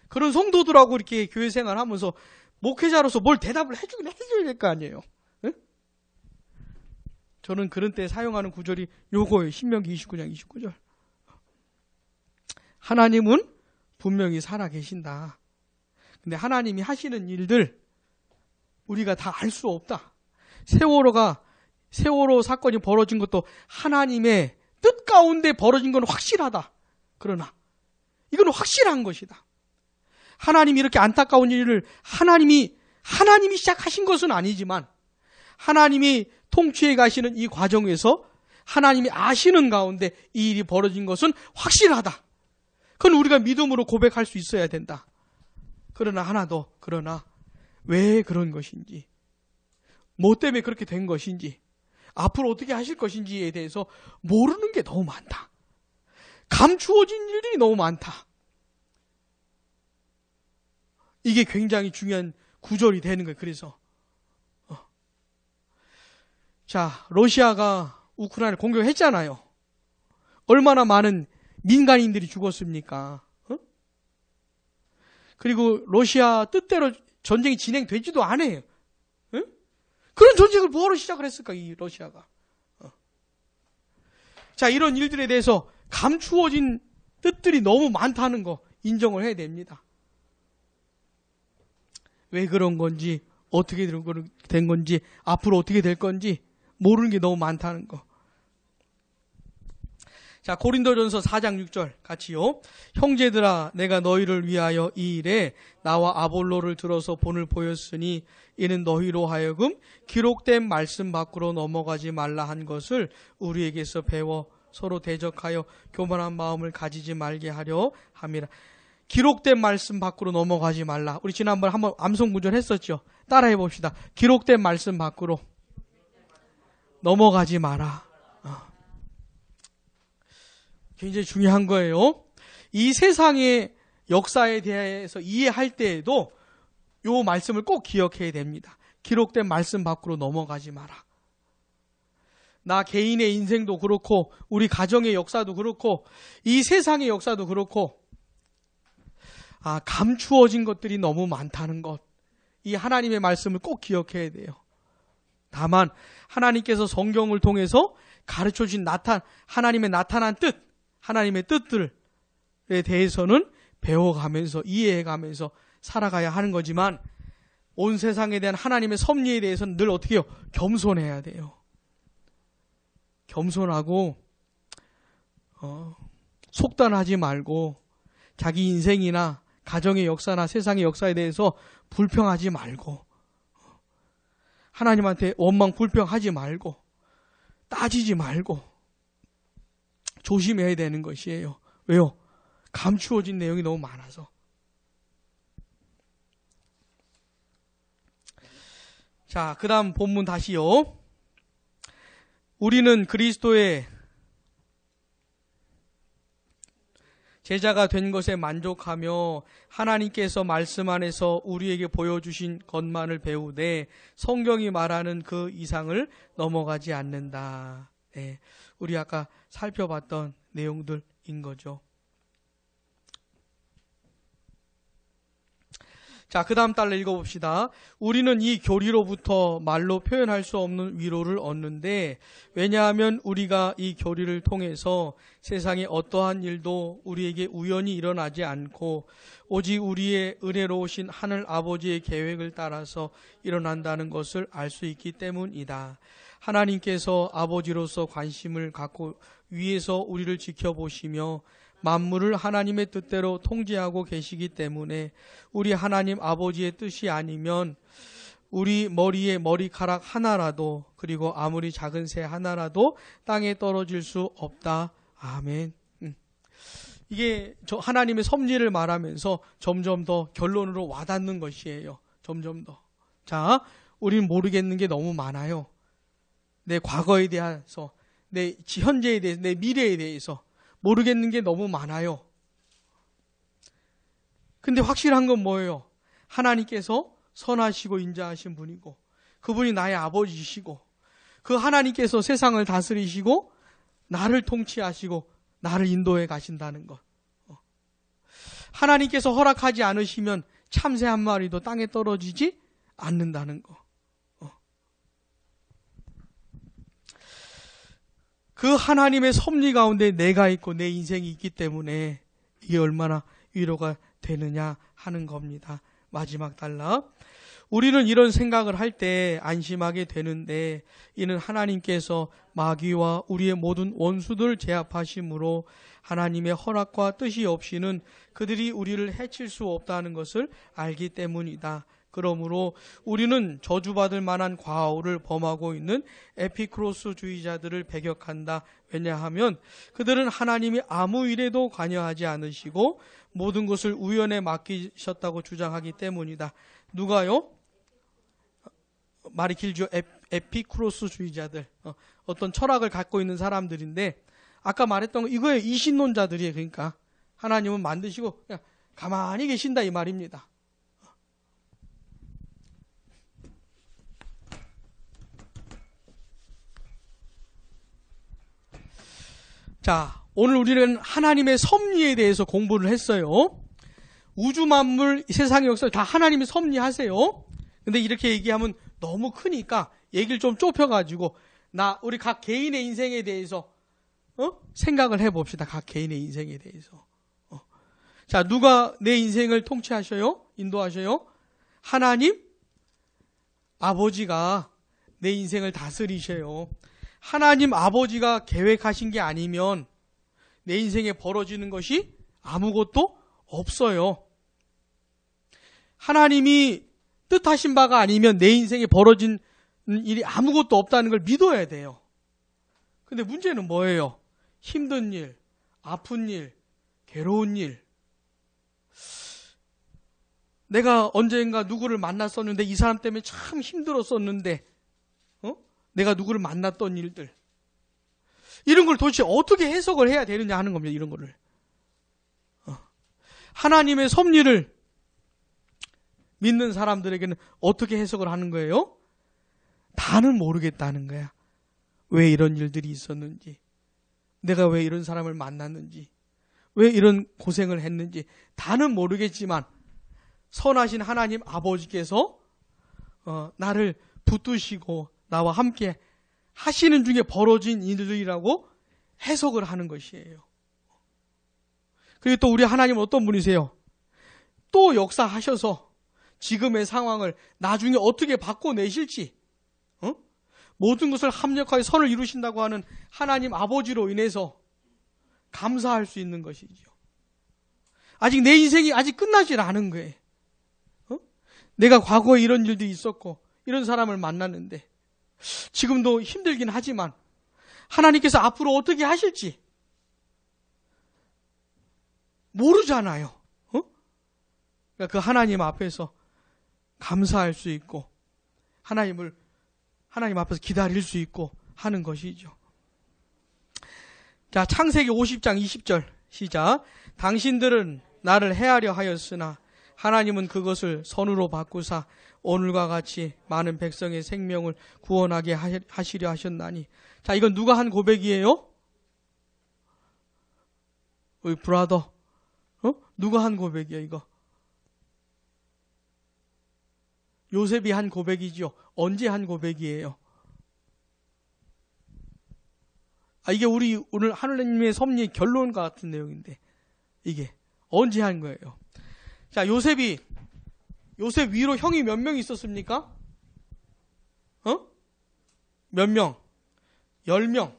그런 성도들하고 이렇게 교회 생활하면서 목회자로서 뭘 대답을 해줘야 될 거 아니에요. 응? 저는 그런 때 사용하는 구절이 요거예요. 신명기 29장 29절. 하나님은 분명히 살아계신다. 근데 하나님이 하시는 일들 우리가 다 알 수 없다. 세월호 사건이 벌어진 것도 하나님의 뜻 가운데 벌어진 건 확실하다. 그러나 이건 확실한 것이다. 하나님이 이렇게 안타까운 일을 하나님이 시작하신 것은 아니지만 하나님이 통치해 가시는 이 과정에서 하나님이 아시는 가운데 이 일이 벌어진 것은 확실하다. 그건 우리가 믿음으로 고백할 수 있어야 된다. 그러나 왜 그런 것인지, 뭐 때문에 그렇게 된 것인지, 앞으로 어떻게 하실 것인지에 대해서 모르는 게 너무 많다. 감추어진 일들이 너무 많다. 이게 굉장히 중요한 구절이 되는 거예요. 그래서 자, 러시아가 우크라이나를 공격했잖아요. 얼마나 많은 민간인들이 죽었습니까? 그리고 러시아 뜻대로 전쟁이 진행되지도 않아요. 그런 전쟁을 뭐하러 시작을 했을까, 이 러시아가. 자, 이런 일들에 대해서 감추어진 뜻들이 너무 많다는 거 인정을 해야 됩니다. 왜 그런 건지, 어떻게 된 건지, 앞으로 어떻게 될 건지 모르는 게 너무 많다는 거. 자, 고린도전서 4장 6절 같이요. 형제들아, 내가 너희를 위하여 이 일에 나와 아볼로를 들어서 본을 보였으니 이는 너희로 하여금 기록된 말씀 밖으로 넘어가지 말라 한 것을 우리에게서 배워 서로 대적하여 교만한 마음을 가지지 말게 하려 함이라. 기록된 말씀 밖으로 넘어가지 말라. 우리 지난번에 한번 암송 구절 했었죠. 따라해 봅시다. 기록된 말씀 밖으로 넘어가지 마라. 굉장히 중요한 거예요. 이 세상의 역사에 대해서 이해할 때에도 이 말씀을 꼭 기억해야 됩니다. 기록된 말씀 밖으로 넘어가지 마라. 나 개인의 인생도 그렇고 우리 가정의 역사도 그렇고 이 세상의 역사도 그렇고 감추어진 것들이 너무 많다는 것. 이 하나님의 말씀을 꼭 기억해야 돼요. 다만 하나님께서 성경을 통해서 가르쳐주신 하나님의 나타난 뜻, 하나님의 뜻들에 대해서는 배워가면서 이해해가면서 살아가야 하는 거지만 온 세상에 대한 하나님의 섭리에 대해서는 늘 어떻게 해요? 겸손해야 돼요. 겸손하고 속단하지 말고 자기 인생이나 가정의 역사나 세상의 역사에 대해서 불평하지 말고 하나님한테 원망 불평하지 말고 따지지 말고 조심해야 되는 것이에요. 왜요? 감추어진 내용이 너무 많아서. 자, 그 다음 본문 다시요. 우리는 그리스도의 제자가 된 것에 만족하며 하나님께서 말씀 안에서 우리에게 보여주신 것만을 배우되 성경이 말하는 그 이상을 넘어가지 않는다. 네, 우리 아까 살펴봤던 내용들인 거죠. 자, 그 다음 달로 읽어봅시다. 우리는 이 교리로부터 말로 표현할 수 없는 위로를 얻는데 왜냐하면 우리가 이 교리를 통해서 세상의 어떠한 일도 우리에게 우연히 일어나지 않고 오직 우리의 은혜로우신 하늘 아버지의 계획을 따라서 일어난다는 것을 알 수 있기 때문이다. 하나님께서 아버지로서 관심을 갖고 위에서 우리를 지켜보시며 만물을 하나님의 뜻대로 통제하고 계시기 때문에 우리 하나님 아버지의 뜻이 아니면 우리 머리에 머리카락 하나라도 그리고 아무리 작은 새 하나라도 땅에 떨어질 수 없다. 아멘. 이게 하나님의 섭리를 말하면서 점점 더 결론으로 와닿는 것이에요. 점점 더. 자, 우리는 모르겠는 게 너무 많아요. 내 과거에 대해서, 내 현재에 대해서, 내 미래에 대해서 모르겠는 게 너무 많아요. 근데 확실한 건 뭐예요? 하나님께서 선하시고 인자하신 분이고 그분이 나의 아버지시고 그 하나님께서 세상을 다스리시고 나를 통치하시고 나를 인도해 가신다는 것. 하나님께서 허락하지 않으시면 참새 한 마리도 땅에 떨어지지 않는다는 것. 그 하나님의 섭리 가운데 내가 있고 내 인생이 있기 때문에 이게 얼마나 위로가 되느냐 하는 겁니다. 마지막 단락. 우리는 이런 생각을 할 때 안심하게 되는데 이는 하나님께서 마귀와 우리의 모든 원수들 제압하심으로 하나님의 허락과 뜻이 없이는 그들이 우리를 해칠 수 없다는 것을 알기 때문이다. 그러므로 우리는 저주받을 만한 과오를 범하고 있는 에피크로스주의자들을 배격한다. 왜냐하면 그들은 하나님이 아무 일에도 관여하지 않으시고 모든 것을 우연에 맡기셨다고 주장하기 때문이다. 누가요? 말이 길죠. 에피크로스주의자들. 어떤 철학을 갖고 있는 사람들인데 아까 말했던 거 이거예요. 이신론자들이에요. 그러니까 하나님은 만드시고 그냥 가만히 계신다 이 말입니다. 자, 오늘 우리는 하나님의 섭리에 대해서 공부를 했어요. 우주 만물, 세상의 역사를 다 하나님이 섭리하세요. 근데 이렇게 얘기하면 너무 크니까 얘기를 좀 좁혀가지고 우리 각 개인의 인생에 대해서 생각을 해봅시다. 각 개인의 인생에 대해서. 자, 누가 내 인생을 통치하셔요? 인도하셔요? 하나님 아버지가 내 인생을 다스리셔요. 하나님 아버지가 계획하신 게 아니면 내 인생에 벌어지는 것이 아무것도 없어요. 하나님이 뜻하신 바가 아니면 내 인생에 벌어진 일이 아무것도 없다는 걸 믿어야 돼요. 근데 문제는 뭐예요? 힘든 일, 아픈 일, 괴로운 일. 내가 언젠가 누구를 만났었는데 이 사람 때문에 참 힘들었었는데 내가 누구를 만났던 일들. 이런 걸 도대체 어떻게 해석을 해야 되느냐 하는 겁니다. 이런 거를. 하나님의 섭리를 믿는 사람들에게는 어떻게 해석을 하는 거예요? 다는 모르겠다는 거야. 왜 이런 일들이 있었는지, 내가 왜 이런 사람을 만났는지, 왜 이런 고생을 했는지 다는 모르겠지만 선하신 하나님 아버지께서 나를 붙드시고 나와 함께 하시는 중에 벌어진 일들이라고 해석을 하는 것이에요. 그리고 또 우리 하나님은 어떤 분이세요? 또 역사하셔서 지금의 상황을 나중에 어떻게 바꿔내실지 모든 것을 합력하여 선을 이루신다고 하는 하나님 아버지로 인해서 감사할 수 있는 것이죠. 아직 내 인생이 아직 끝나질 않은 거예요. 내가 과거에 이런 일도 있었고 이런 사람을 만났는데 지금도 힘들긴 하지만 하나님께서 앞으로 어떻게 하실지 모르잖아요. 그러니까 그 하나님 앞에서 감사할 수 있고 하나님 앞에서 기다릴 수 있고 하는 것이죠. 자, 창세기 50장 20절 시작. 당신들은 나를 해하려 하였으나 하나님은 그것을 선으로 바꾸사 오늘과 같이 많은 백성의 생명을 구원하게 하시려 하셨나니. 자, 이건 누가 한 고백이에요? 우리 브라더. 누가 한 고백이에요, 이거? 요셉이 한 고백이죠. 언제 한 고백이에요? 이게 우리 오늘 하느님의 섭리의 결론과 같은 내용인데 이게 언제 한 거예요? 자, 요셉 위로 형이 몇 명 있었습니까? 몇 명? 10명.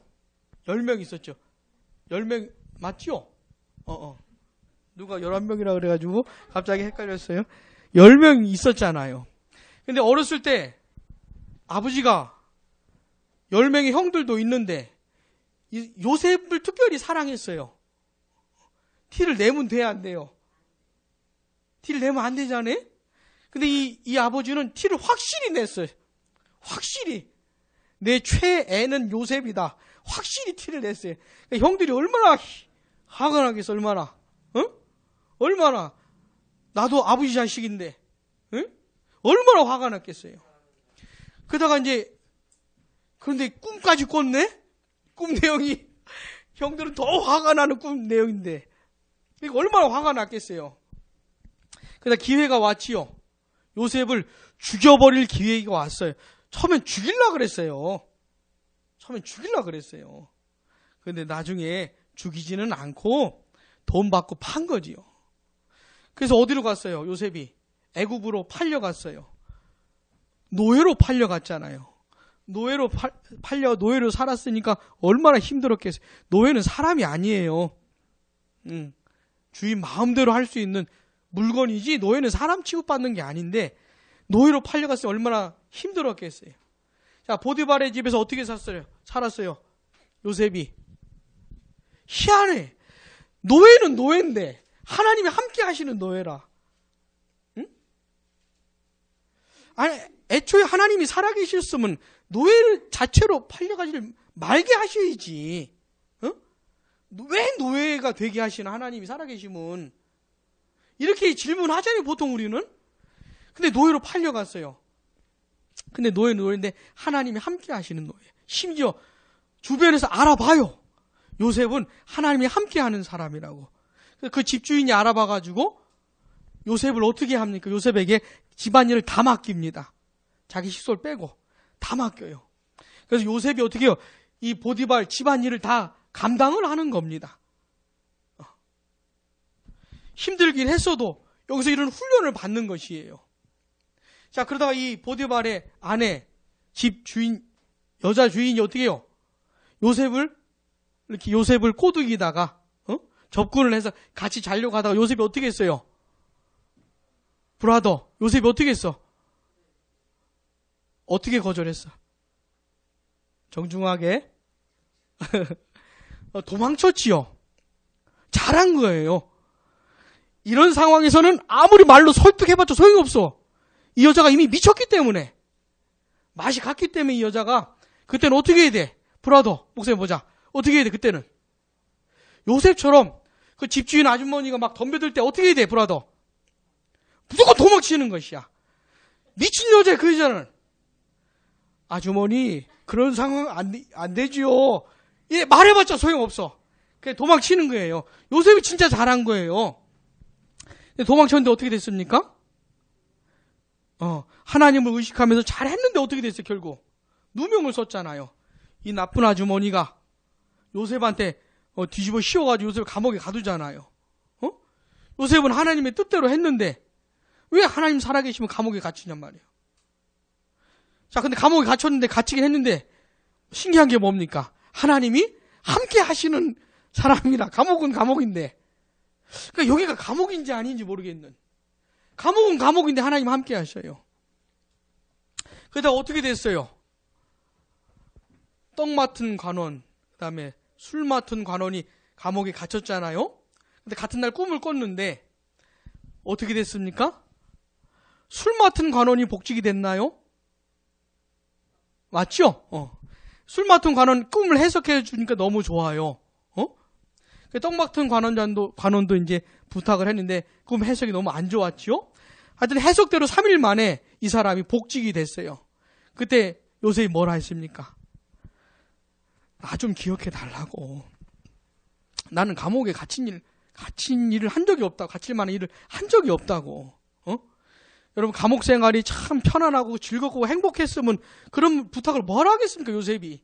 10명 있었죠. 10명 맞죠? 누가 11명이라 그래가지고 갑자기 헷갈렸어요. 10명 있었잖아요. 근데 어렸을 때 아버지가 10명의 형들도 있는데 요셉을 특별히 사랑했어요. 티를 내면 돼야 안 돼요? 티를 내면 안 되잖아요? 근데 이 아버지는 티를 확실히 냈어요. 확실히. 내 최애는 요셉이다. 확실히 티를 냈어요. 그러니까 형들이 얼마나 화가 나겠어, 얼마나. 얼마나. 나도 아버지 자식인데. 얼마나 화가 났겠어요. 그러다가 이제 그런데 꿈까지 꿨네? 꿈 내용이 형들은 더 화가 나는 꿈 내용인데 그러니까 얼마나 화가 났겠어요. 그러다 기회가 왔지요. 요셉을 죽여버릴 기회가 왔어요. 처음엔 죽이려고 그랬어요. 그런데 나중에 죽이지는 않고 돈 받고 판 거지요. 그래서 어디로 갔어요? 요셉이 애굽으로 팔려갔어요. 노예로 팔려갔잖아요. 노예로 살았으니까 얼마나 힘들었겠어요. 노예는 사람이 아니에요. 주인 마음대로 할 수 있는 물건이지 노예는 사람 취급받는 게 아닌데 노예로 팔려갔으면 얼마나 힘들었겠어요. 자, 보디발의 집에서 어떻게 살았어요? 요셉이. 희한해. 노예는 노예인데 하나님이 함께 하시는 노예라. 응? 아니, 애초에 하나님이 살아계셨으면 노예 자체로 팔려가지 말게 하셔야지. 응? 왜 노예가 되게 하시는 하나님이 살아계시면 이렇게 질문하잖아요, 보통 우리는. 근데 노예로 팔려갔어요. 근데 노예인데 하나님이 함께 하시는 노예. 심지어 주변에서 알아봐요. 요셉은 하나님이 함께 하는 사람이라고. 그 집주인이 알아봐가지고 요셉을 어떻게 합니까? 요셉에게 집안일을 다 맡깁니다. 자기 식솔 빼고 다 맡겨요. 그래서 요셉이 어떻게 해요? 이 보디발 집안일을 다 감당을 하는 겁니다. 힘들긴 했어도 여기서 이런 훈련을 받는 것이에요. 자, 그러다가 이 보디발의 아내, 집 주인, 여자 주인이 어떻게 해요? 요셉을 꼬드기다가, 접근을 해서 같이 자려고 하다가 요셉이 어떻게 했어요? 브라더, 요셉이 어떻게 했어? 어떻게 거절했어? 정중하게. 도망쳤지요. 잘한 거예요. 이런 상황에서는 아무리 말로 설득해봤자 소용이 없어. 이 여자가 이미 미쳤기 때문에. 맛이 갔기 때문에 이 여자가 그때는 어떻게 해야 돼? 브라더, 목사님 보자. 어떻게 해야 돼, 그때는? 요셉처럼 그 집주인 아주머니가 막 덤벼들 때 어떻게 해야 돼, 브라더? 무조건 도망치는 것이야. 미친 여자야, 그 여자는. 아주머니, 그런 상황 안 되지요. 예, 말해봤자 소용없어. 그냥 도망치는 거예요. 요셉이 진짜 잘한 거예요. 도망쳤는데 어떻게 됐습니까? 하나님을 의식하면서 잘했는데 어떻게 됐어요, 결국? 누명을 썼잖아요. 이 나쁜 아주머니가 요셉한테 뒤집어 씌워가지고 요셉을 감옥에 가두잖아요. 요셉은 하나님의 뜻대로 했는데 왜 하나님 살아계시면 감옥에 갇히냔 말이에요. 자, 근데 감옥에 갇히긴 했는데 신기한 게 뭡니까? 하나님이 함께 하시는 사람이라. 감옥은 감옥인데. 그러니까 여기가 감옥인지 아닌지 모르겠는. 감옥은 감옥인데 하나님 함께 하셔요. 그러다가 어떻게 됐어요? 떡 맡은 관원, 그 다음에 술 맡은 관원이 감옥에 갇혔잖아요. 근데 같은 날 꿈을 꿨는데 어떻게 됐습니까? 술 맡은 관원이 복직이 됐나요? 맞죠? 술 맡은 관원 꿈을 해석해 주니까 너무 좋아요. 떡 맡은 관원도 이제 부탁을 했는데 꿈 해석이 너무 안 좋았죠? 하여튼 해석대로 3일 만에 이 사람이 복직이 됐어요. 그때 요셉이 뭐라 했습니까? 나 좀 기억해 달라고. 나는 감옥에 갇힌 일을 한 적이 없다고. 갇힐 만한 일을 한 적이 없다고. 여러분, 감옥 생활이 참 편안하고 즐겁고 행복했으면 그런 부탁을 뭐라 하겠습니까, 요셉이?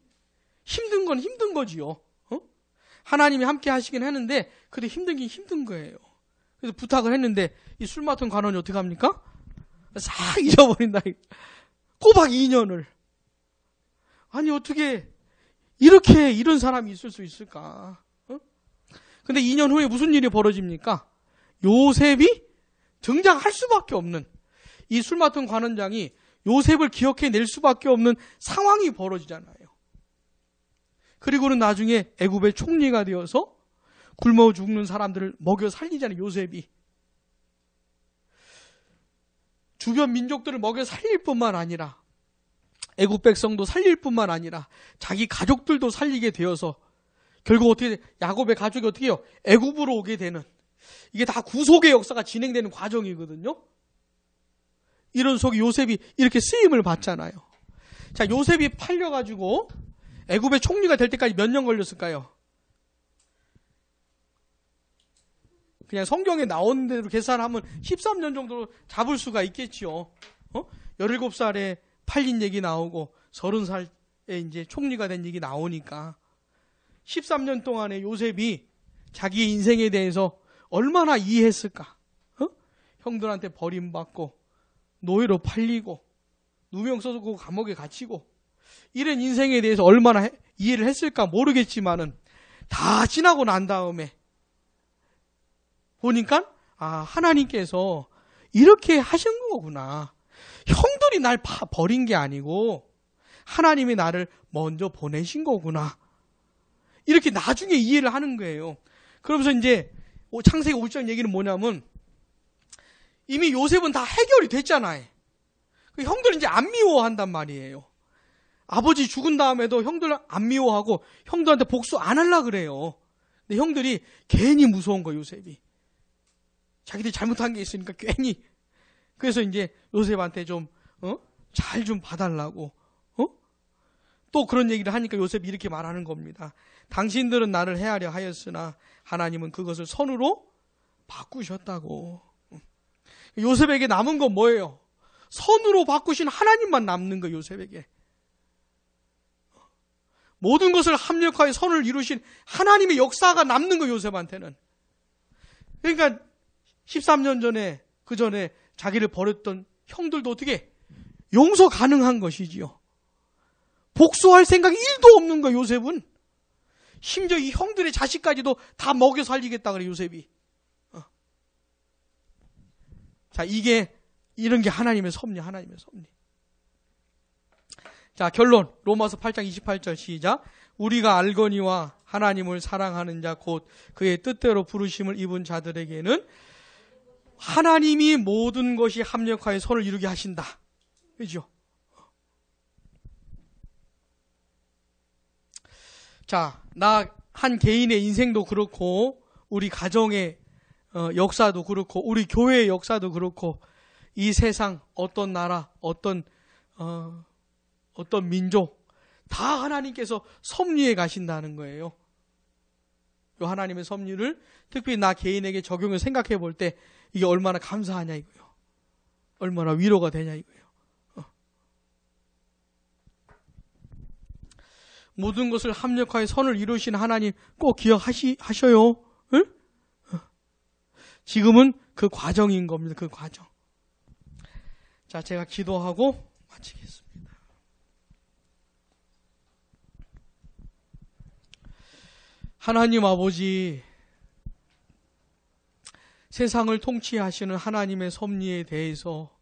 힘든 건 힘든 거지요. 하나님이 함께 하시긴 하는데 그래도 힘들긴 힘든 거예요. 그래서 부탁을 했는데 이 술 맡은 관원이 어떻게 합니까? 싹 잊어버린다. 꼬박 2년을. 아니, 어떻게 이런 사람이 있을 수 있을까? 근데 2년 후에 무슨 일이 벌어집니까? 요셉이 등장할 수밖에 없는, 이 술 맡은 관원장이 요셉을 기억해낼 수밖에 없는 상황이 벌어지잖아요. 그리고는 나중에 애굽의 총리가 되어서 굶어 죽는 사람들을 먹여 살리잖아요, 요셉이. 주변 민족들을 먹여 살릴 뿐만 아니라 애굽 백성도 살릴 뿐만 아니라 자기 가족들도 살리게 되어서 결국 어떻게 야곱의 가족이 어떻게 해요? 애굽으로 오게 되는, 이게 다 구속의 역사가 진행되는 과정이거든요. 이런 속에 요셉이 이렇게 쓰임을 받잖아요. 자, 요셉이 팔려가지고 애굽의 총리가 될 때까지 몇 년 걸렸을까요? 그냥 성경에 나오는 대로 계산하면 13년 정도 잡을 수가 있겠죠. 17살에 팔린 얘기 나오고 30살에 이제 총리가 된 얘기 나오니까 13년 동안에 요셉이 자기의 인생에 대해서 얼마나 이해했을까? 형들한테 버림받고 노예로 팔리고 누명 써고 감옥에 갇히고 이런 인생에 대해서 얼마나 이해를 했을까 모르겠지만은 다 지나고 난 다음에 보니까 하나님께서 이렇게 하신 거구나. 형들이 날 버린 게 아니고 하나님이 나를 먼저 보내신 거구나. 이렇게 나중에 이해를 하는 거예요. 그러면서 이제 창세기 5장 얘기는 뭐냐면 이미 요셉은 다 해결이 됐잖아요. 형들은 이제 안 미워한단 말이에요. 아버지 죽은 다음에도 형들 안 미워하고 형들한테 복수 안 하려고 그래요. 근데 형들이 괜히 무서운 거예요, 요셉이. 자기들이 잘못한 게 있으니까 괜히. 그래서 이제 요셉한테 좀, 잘 좀 봐달라고, 또 그런 얘기를 하니까 요셉이 이렇게 말하는 겁니다. 당신들은 나를 헤아려 하였으나 하나님은 그것을 선으로 바꾸셨다고. 요셉에게 남은 건 뭐예요? 선으로 바꾸신 하나님만 남는 거예요, 요셉에게. 모든 것을 합력하여 선을 이루신 하나님의 역사가 남는 거예요, 요셉한테는. 그러니까 13년 전에, 그 전에 자기를 버렸던 형들도 어떻게 용서 가능한 것이지요. 복수할 생각이 1도 없는 거예요, 요셉은. 심지어 이 형들의 자식까지도 다 먹여 살리겠다 그래, 요셉이. 자, 이런 게 하나님의 섭리, 하나님의 섭리. 자, 결론. 로마서 8장 28절 시작. 우리가 알거니와 하나님을 사랑하는 자 곧 그의 뜻대로 부르심을 입은 자들에게는 하나님이 모든 것이 합력하여 선을 이루게 하신다. 그죠? 자, 나 한 개인의 인생도 그렇고 우리 가정의 역사도 그렇고 우리 교회의 역사도 그렇고 이 세상 어떤 나라 어떤 민족 다 하나님께서 섭리해 가신다는 거예요. 이 하나님의 섭리를 특별히 나 개인에게 적용을 생각해 볼 때 이게 얼마나 감사하냐 이거예요. 얼마나 위로가 되냐 이거예요. 모든 것을 합력하여 선을 이루신 하나님 꼭 기억하셔요. 응? 지금은 그 과정인 겁니다. 그 과정. 자, 제가 기도하고 마치겠습니다. 하나님 아버지, 세상을 통치하시는 하나님의 섭리에 대해서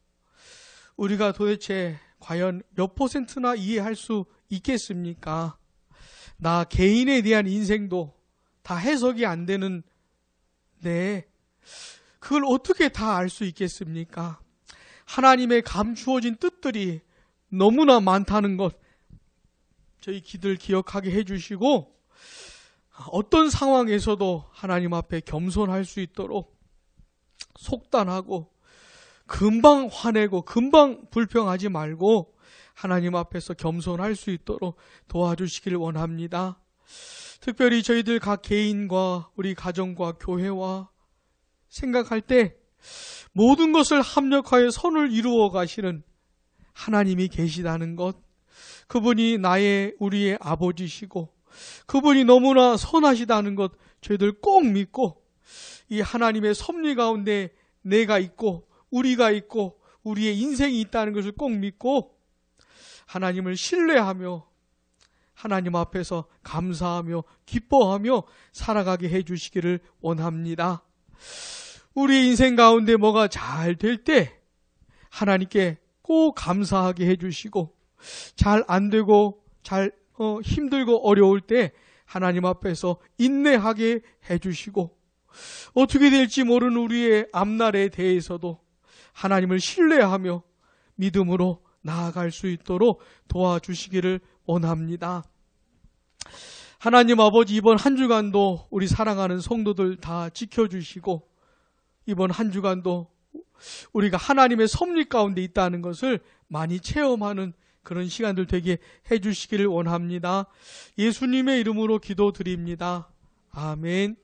우리가 도대체 과연 몇 %나 이해할 수 있겠습니까? 나 개인에 대한 인생도 다 해석이 안 되는데 그걸 어떻게 다 알 수 있겠습니까? 하나님의 감추어진 뜻들이 너무나 많다는 것 저희 기들 기억하게 해주시고 어떤 상황에서도 하나님 앞에 겸손할 수 있도록 속단하고 금방 화내고 금방 불평하지 말고 하나님 앞에서 겸손할 수 있도록 도와주시기를 원합니다. 특별히 저희들 각 개인과 우리 가정과 교회와 생각할 때 모든 것을 합력하여 선을 이루어 가시는 하나님이 계시다는 것, 그분이 우리의 아버지시고 그분이 너무나 선하시다는 것 저희들 꼭 믿고 이 하나님의 섭리 가운데 내가 있고 우리가 있고 우리의 인생이 있다는 것을 꼭 믿고 하나님을 신뢰하며 하나님 앞에서 감사하며 기뻐하며 살아가게 해주시기를 원합니다. 우리 인생 가운데 뭐가 잘 될 때 하나님께 꼭 감사하게 해주시고 잘 안 되고 힘들고 어려울 때 하나님 앞에서 인내하게 해주시고 어떻게 될지 모르는 우리의 앞날에 대해서도 하나님을 신뢰하며 믿음으로 나아갈 수 있도록 도와주시기를 원합니다. 하나님 아버지, 이번 한 주간도 우리 사랑하는 성도들 다 지켜주시고 이번 한 주간도 우리가 하나님의 섭리 가운데 있다는 것을 많이 체험하는 그런 시간들 되게 해주시기를 원합니다. 예수님의 이름으로 기도드립니다. 아멘.